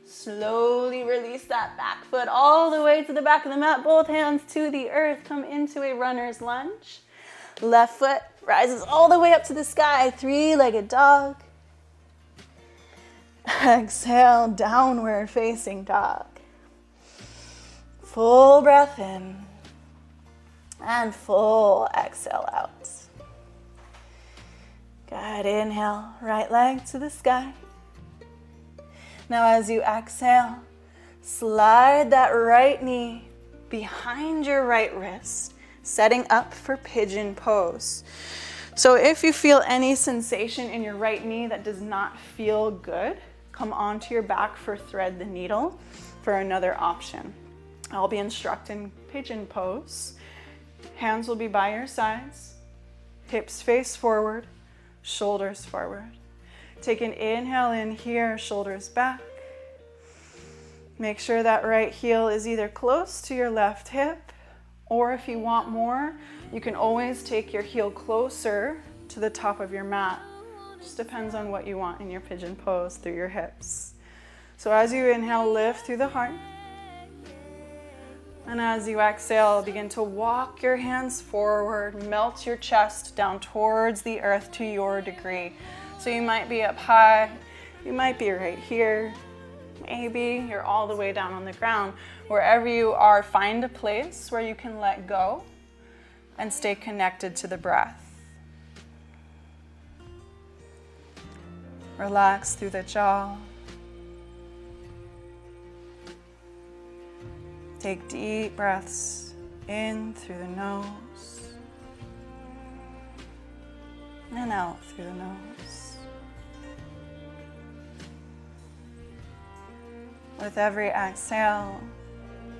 Slowly release that back foot all the way to the back of the mat. Both hands to the earth. Come into a runner's lunge. Left foot rises all the way up to the sky. Three-legged dog. Exhale, downward facing dog. Full breath in. And full exhale out. Good. Inhale, right leg to the sky. Now as you exhale, slide that right knee behind your right wrist, setting up for pigeon pose. So if you feel any sensation in your right knee that does not feel good, come onto your back for thread the needle for another option. I'll be instructing pigeon pose. Hands will be by your sides, hips face forward, shoulders forward. Take an inhale in here, shoulders back. Make sure that right heel is either close to your left hip, or if you want more, you can always take your heel closer to the top of your mat. Just depends on what you want in your pigeon pose through your hips. So as you inhale, lift through the heart. And as you exhale, begin to walk your hands forward, melt your chest down towards the earth to your degree. So you might be up high, you might be right here, maybe you're all the way down on the ground. Wherever you are, find a place where you can let go and stay connected to the breath. Relax through the jaw. Take deep breaths in through the nose and out through the nose. With every exhale,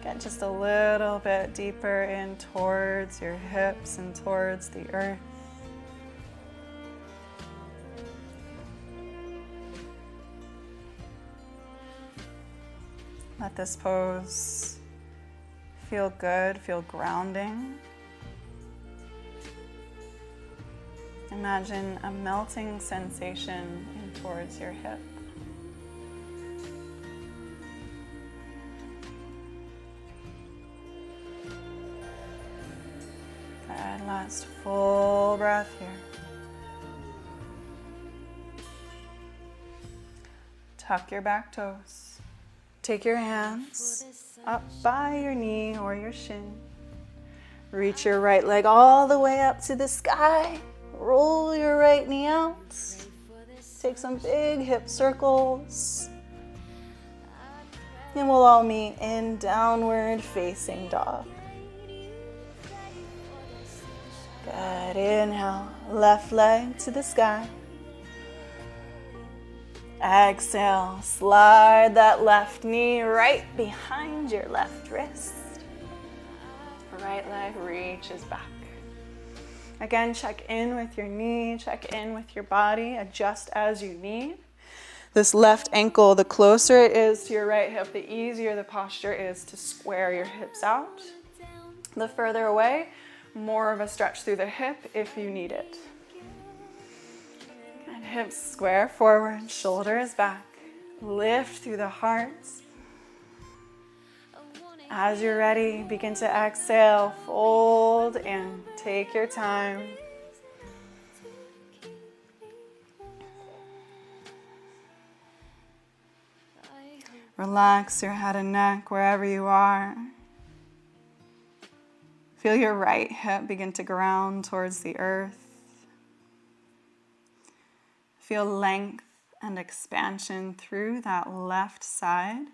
get just a little bit deeper in towards your hips and towards the earth. Let this pose feel good, feel grounding. Imagine a melting sensation in towards your hip. Good, last full breath here. Tuck your back toes. Take your hands up by your knee or your shin. Reach your right leg all the way up to the sky. Roll your right knee out. Take some big hip circles. And we'll all meet in downward facing dog. Good, inhale, left leg to the sky. Exhale, slide that left knee right behind your left wrist. Right leg reaches back. Again, check in with your knee, check in with your body, adjust as you need. This left ankle, the closer it is to your right hip, the easier the posture is to square your hips out. The further away, more of a stretch through the hip if you need it. Hips square forward, shoulders back. Lift through the heart. As you're ready, begin to exhale, fold in. Take your time. Relax your head and neck wherever you are. Feel your right hip begin to ground towards the earth. Feel length and expansion through that left side.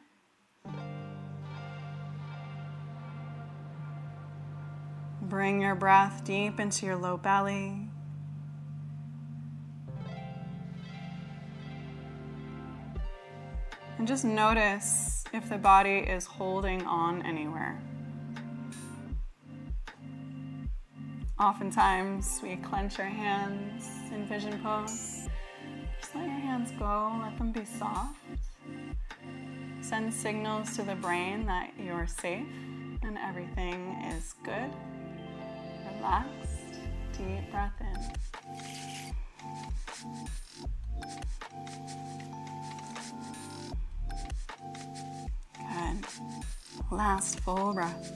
Bring your breath deep into your low belly. And just notice if the body is holding on anywhere. Oftentimes we clench our hands in pigeon pose. Just let your hands go, let them be soft. Send signals to the brain that you're safe and everything is good. Relaxed, deep breath in. Good. Last full breath.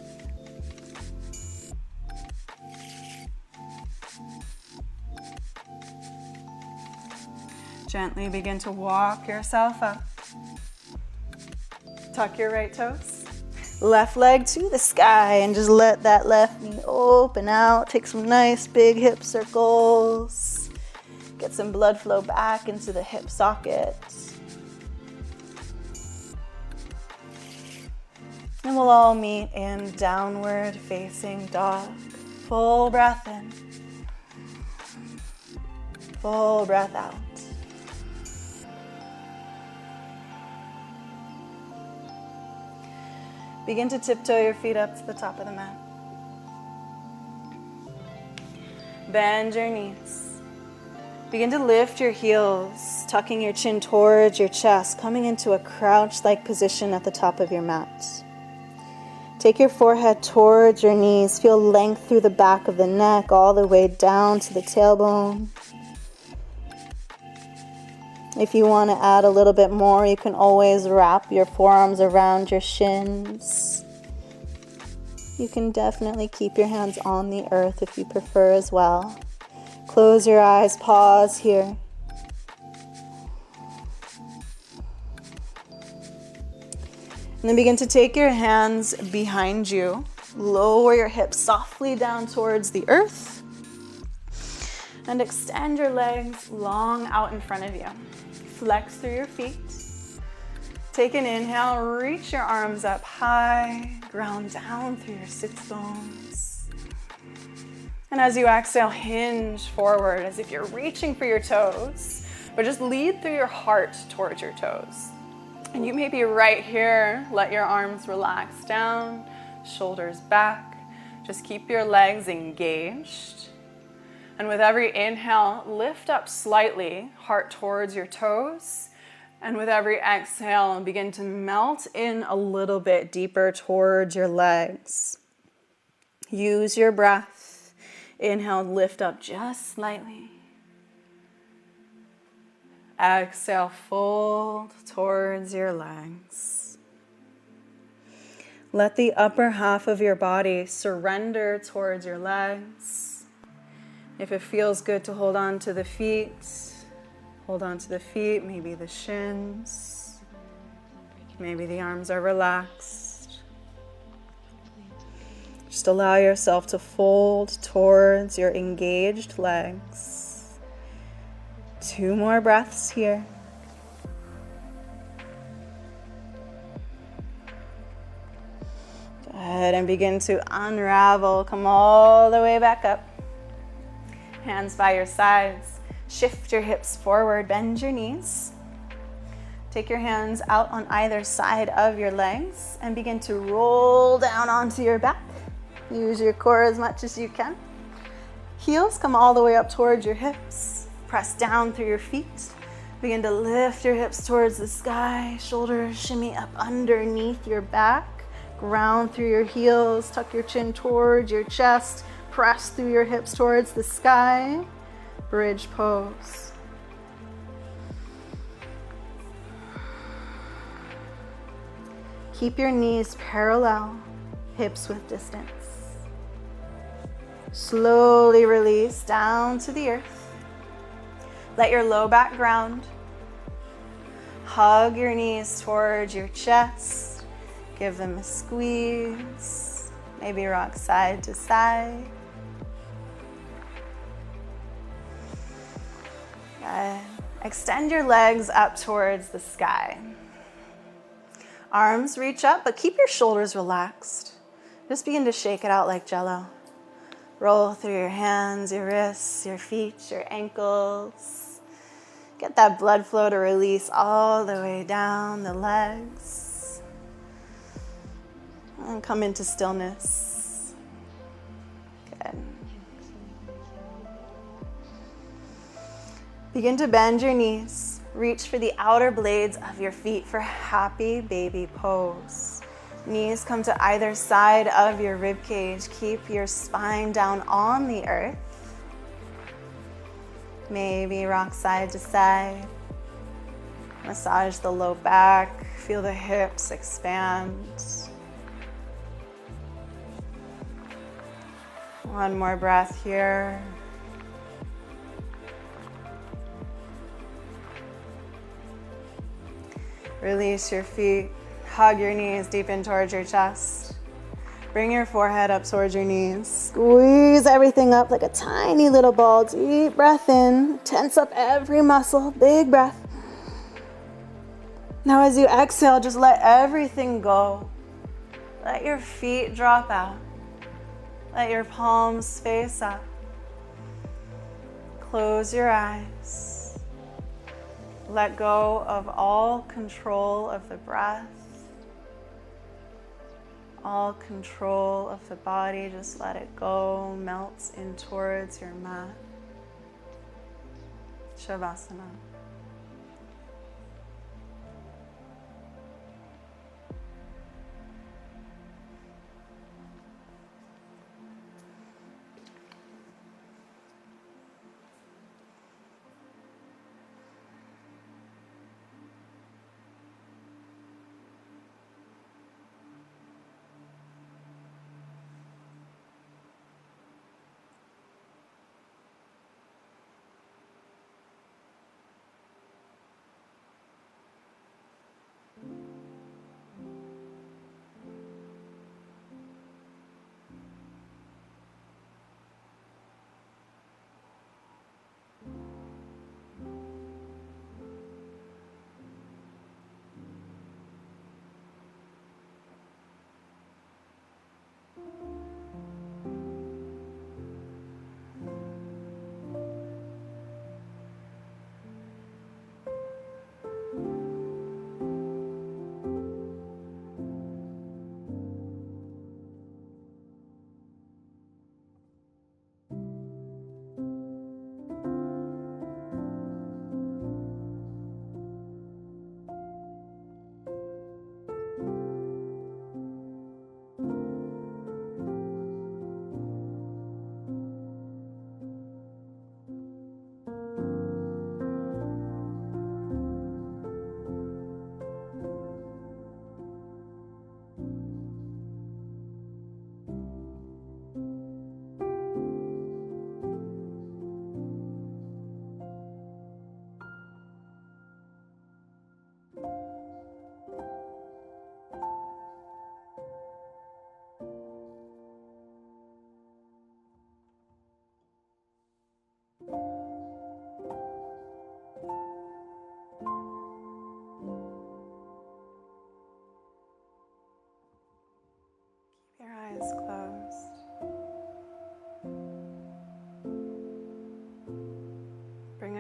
Gently begin to walk yourself up. Tuck your right toes. Left leg to the sky and just let that left knee open out. Take some nice big hip circles. Get some blood flow back into the hip socket. And we'll all meet in downward facing dog. Full breath in. Full breath out. Begin to tiptoe your feet up to the top of the mat. Bend your knees. Begin to lift your heels, tucking your chin towards your chest, coming into a crouch-like position at the top of your mat. Take your forehead towards your knees. Feel length through the back of the neck, all the way down to the tailbone. If you want to add a little bit more, you can always wrap your forearms around your shins. You can definitely keep your hands on the earth if you prefer as well. Close your eyes, pause here. And then begin to take your hands behind you. Lower your hips softly down towards the earth. And extend your legs long out in front of you. Flex through your feet. Take an inhale, reach your arms up high, ground down through your sits bones. And as you exhale, hinge forward as if you're reaching for your toes, but just lead through your heart towards your toes. And you may be right here. Let your arms relax down, shoulders back. Just keep your legs engaged. And with every inhale, lift up slightly, heart towards your toes. And with every exhale, begin to melt in a little bit deeper towards your legs. Use your breath. Inhale, lift up just slightly. Exhale, fold towards your legs. Let the upper half of your body surrender towards your legs. If it feels good to hold on to the feet, hold on to the feet, maybe the shins, maybe the arms are relaxed. Just allow yourself to fold towards your engaged legs. 2 more breaths here. Go ahead and begin to unravel. Come all the way back up. Hands by your sides. Shift your hips forward, bend your knees. Take your hands out on either side of your legs and begin to roll down onto your back. Use your core as much as you can. Heels come all the way up towards your hips. Press down through your feet. Begin to lift your hips towards the sky. Shoulders shimmy up underneath your back. Ground through your heels. Tuck your chin towards your chest. Press through your hips towards the sky. Bridge pose. Keep your knees parallel, hips with distance. Slowly release down to the earth. Let your low back ground. Hug your knees towards your chest. Give them a squeeze. Maybe rock side to side. Good. Extend your legs up towards the sky. Arms reach up, but keep your shoulders relaxed. Just begin to shake it out like jello. Roll through your hands, your wrists, your feet, your ankles. Get that blood flow to release all the way down the legs. And come into stillness. Good. Begin to bend your knees. Reach for the outer blades of your feet for happy baby pose. Knees come to either side of your rib cage. Keep your spine down on the earth. Maybe rock side to side. Massage the low back. Feel the hips expand. One more breath here. Release your feet. Hug your knees deep in towards your chest. Bring your forehead up towards your knees. Squeeze everything up like a tiny little ball. Deep breath in. Tense up every muscle. Big breath. Now as you exhale, just let everything go. Let your feet drop out. Let your palms face up. Close your eyes. Let go of all control of the breath. All control of the body, just let it go, melt in towards your mat. Savasana.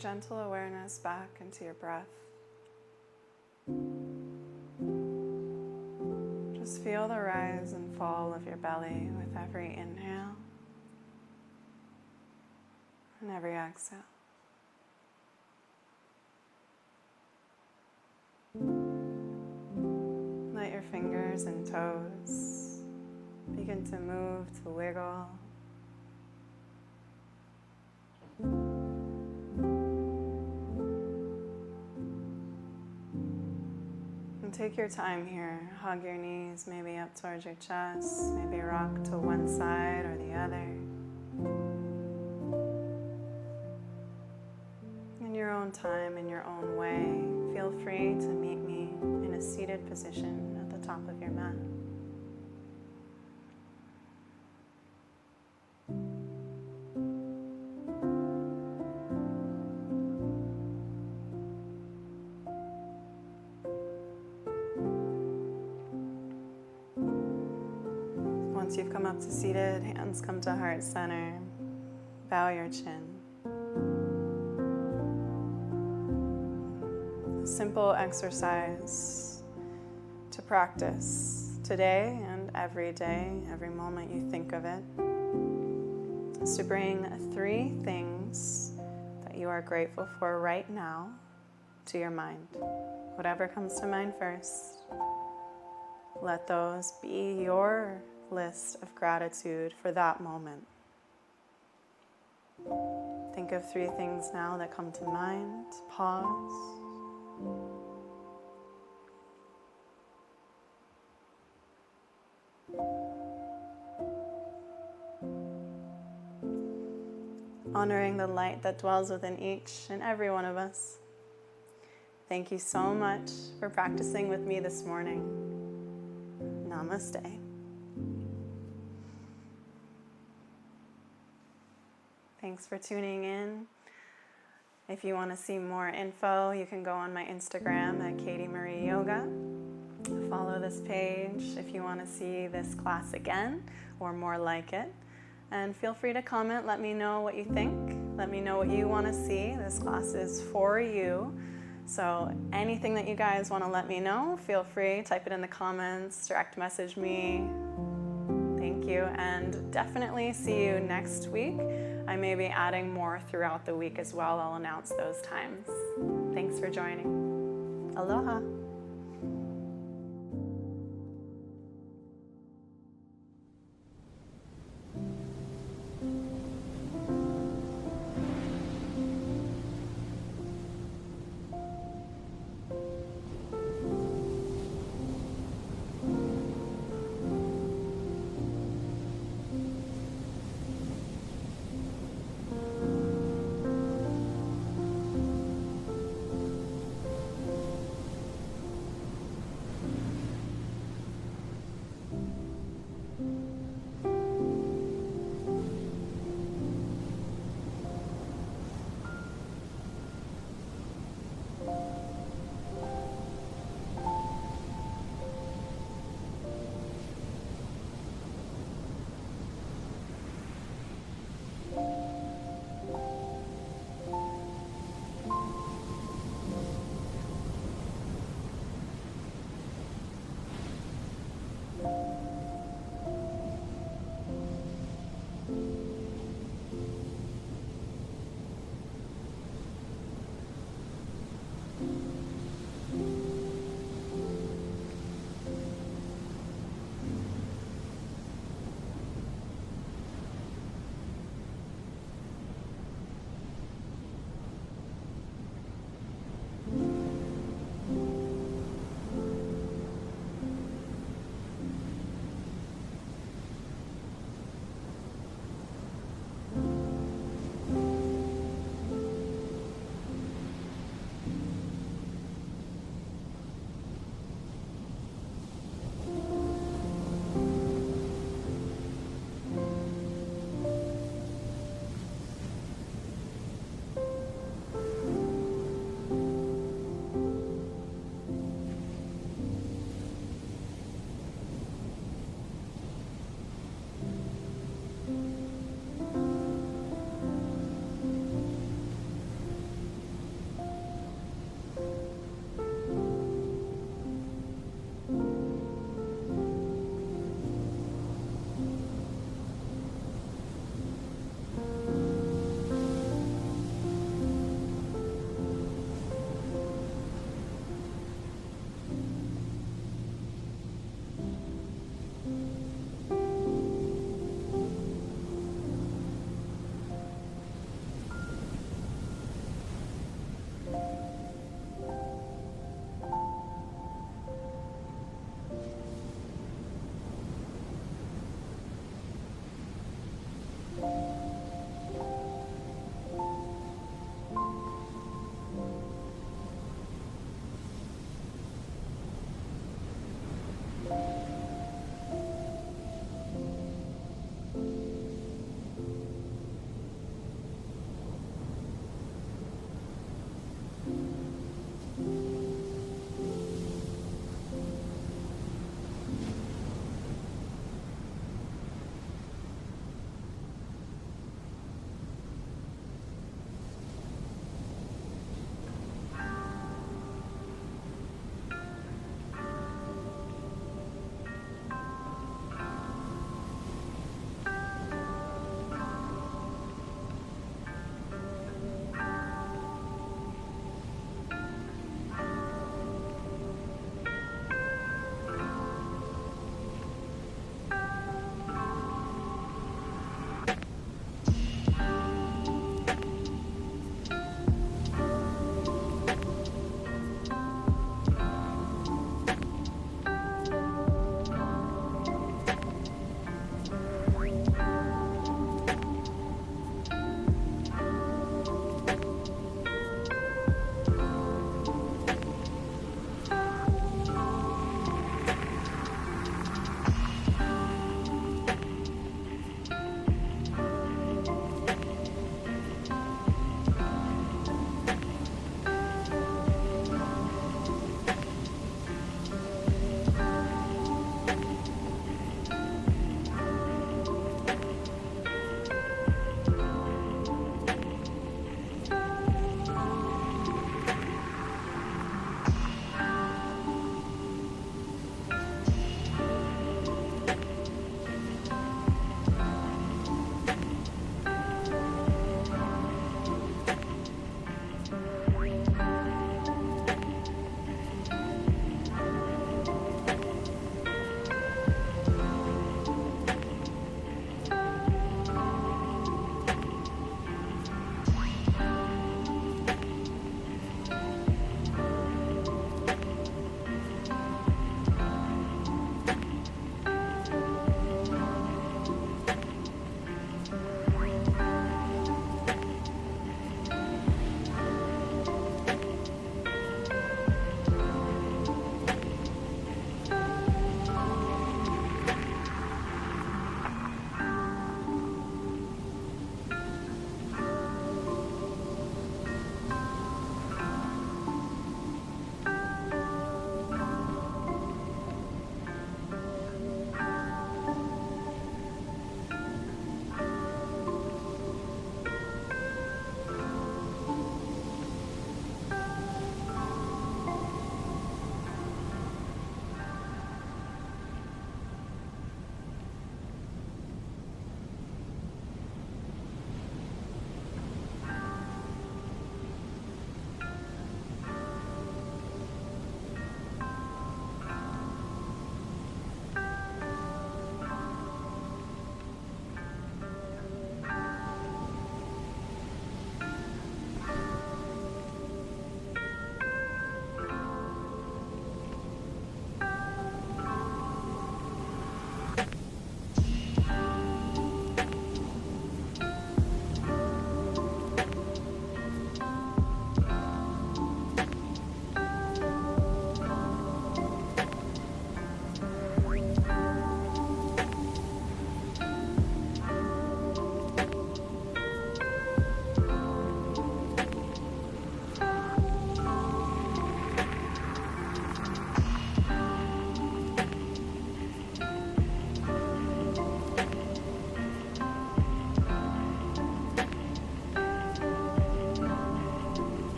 gentle awareness back into your breath. Just feel the rise and fall of your belly with every inhale and every exhale. Let your fingers and toes begin to move, to wiggle. And take your time here. Hug your knees maybe up towards your chest, maybe rock to one side or the other. In your own time, in your own way, feel free to meet me in a seated position at the top of your mat. Once you've come up to seated, hands come to heart center. Bow your chin. A simple exercise to practice today and every day, every moment you think of it, is to bring 3 things that you are grateful for right now to your mind. Whatever comes to mind first, let those be your list of gratitude for that moment. Think of 3 things now that come to mind. Pause. Honoring the light that dwells within each and every one of us. Thank you so much for practicing with me this morning. Namaste. Thanks for tuning in. If you want to see more info, you can go on my Instagram at Katie Marie Yoga. Follow this page if you want to see this class again or more like it. And feel free to comment. Let me know what you think. Let me know what you want to see. This class is for you. So anything that you guys want to let me know, feel free. Type it in the comments, direct message me. Thank you. And definitely see you next week. I may be adding more throughout the week as well. I'll announce those times. Thanks for joining. Aloha.